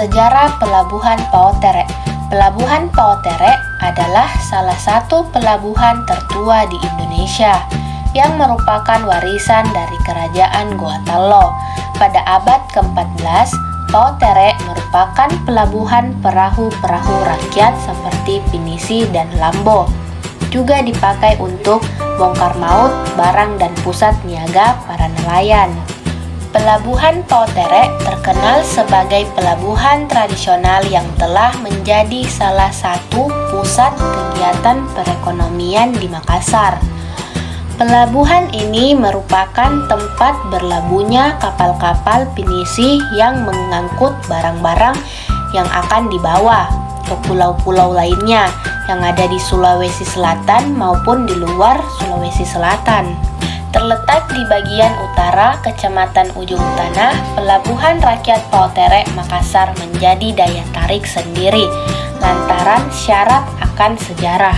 Sejarah Pelabuhan Paotere. Pelabuhan Paotere adalah salah satu pelabuhan tertua di Indonesia yang merupakan warisan dari Kerajaan Goa-Tallo. Pada abad ke-14, Paotere merupakan pelabuhan perahu-perahu rakyat seperti pinisi dan lambo. Juga dipakai untuk bongkar maut, barang, dan pusat niaga para nelayan. Pelabuhan Paotere terkenal sebagai pelabuhan tradisional yang telah menjadi salah satu pusat kegiatan perekonomian di Makassar. Pelabuhan ini merupakan tempat berlabuhnya kapal-kapal pinisi yang mengangkut barang-barang yang akan dibawa ke pulau-pulau lainnya yang ada di Sulawesi Selatan maupun di luar Sulawesi Selatan. Terletak di bagian utara Kecamatan Ujung Tanah, Pelabuhan Rakyat Paotere Makassar menjadi daya tarik sendiri lantaran syarat akan sejarah.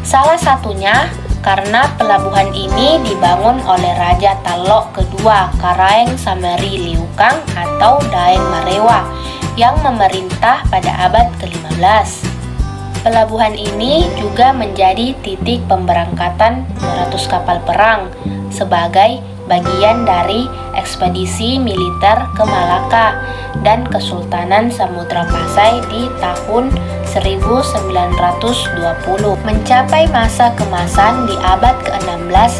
Salah satunya karena pelabuhan ini dibangun oleh Raja Tallo kedua Karaeng Sameri Liukang atau Daeng Marewa yang memerintah pada abad ke-15. Pelabuhan ini juga menjadi titik pemberangkatan 200 kapal perang sebagai bagian dari ekspedisi militer ke Malaka dan Kesultanan Samudra Pasai di tahun 1920. Mencapai masa keemasan di abad ke-16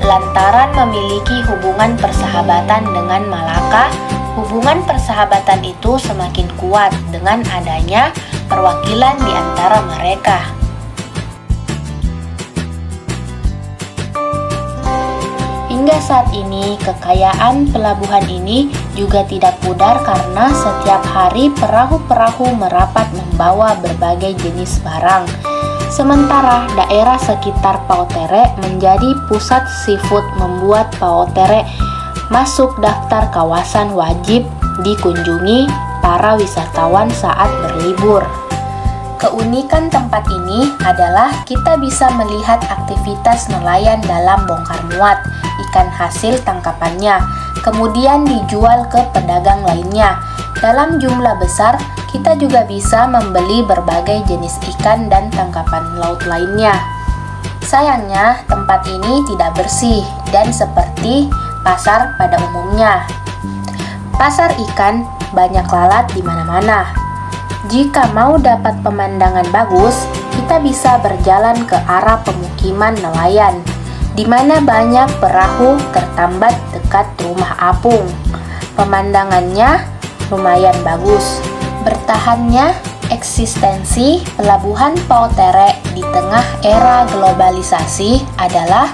lantaran memiliki hubungan persahabatan dengan Malaka. Hubungan persahabatan itu semakin kuat dengan adanya perwakilan di antara mereka. Hingga saat ini, kekayaan pelabuhan ini juga tidak pudar karena setiap hari perahu-perahu merapat membawa berbagai jenis barang. Sementara daerah sekitar Paotere menjadi pusat seafood membuat Paotere masuk daftar kawasan wajib dikunjungi para wisatawan saat berlibur. Keunikan tempat ini adalah kita bisa melihat aktivitas nelayan dalam bongkar muat ikan hasil tangkapannya, kemudian dijual ke pedagang lainnya. Dalam jumlah besar, kita juga bisa membeli berbagai jenis ikan dan tangkapan laut lainnya. Sayangnya, tempat ini tidak bersih dan seperti pasar pada umumnya. Pasar ikan banyak lalat di mana-mana. Jika mau dapat pemandangan bagus, kita bisa berjalan ke arah pemukiman nelayan, di mana banyak perahu tertambat dekat rumah apung. Pemandangannya lumayan bagus. Bertahannya eksistensi Pelabuhan Paotere di tengah era globalisasi adalah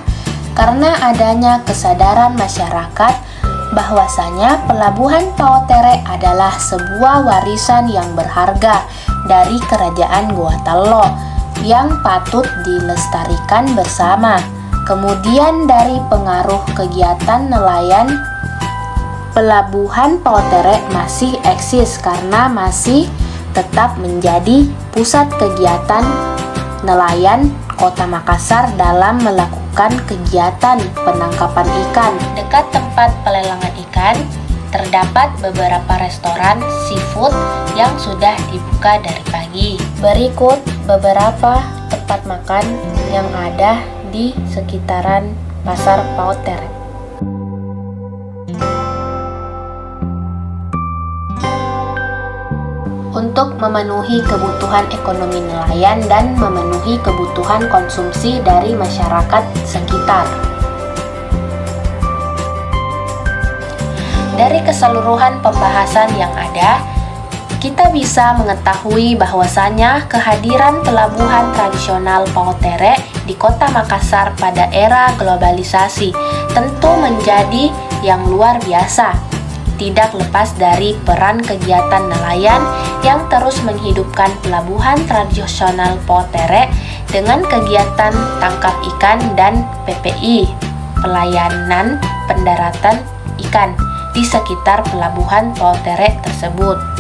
karena adanya kesadaran masyarakat bahwasanya Pelabuhan Paotere adalah sebuah warisan yang berharga dari Kerajaan Goa-Tallo yang patut dilestarikan bersama. Kemudian dari pengaruh kegiatan nelayan, Pelabuhan Paotere masih eksis karena masih tetap menjadi pusat kegiatan nelayan Kota Makassar dalam melakukan kegiatan penangkapan ikan. Dekat tempat pelelangan ikan, terdapat beberapa restoran seafood yang sudah dibuka dari pagi. Berikut beberapa tempat makan yang ada di sekitaran Pasar Paotere. Untuk memenuhi kebutuhan ekonomi nelayan dan memenuhi kebutuhan konsumsi dari masyarakat sekitar. Dari keseluruhan pembahasan yang ada, kita bisa mengetahui bahwasanya kehadiran pelabuhan tradisional Paotere di Kota Makassar pada era globalisasi tentu menjadi yang luar biasa. Tidak lepas dari peran kegiatan nelayan yang terus menghidupkan pelabuhan tradisional Paotere dengan kegiatan tangkap ikan dan PPI, pelayanan pendaratan ikan di sekitar Pelabuhan Paotere tersebut.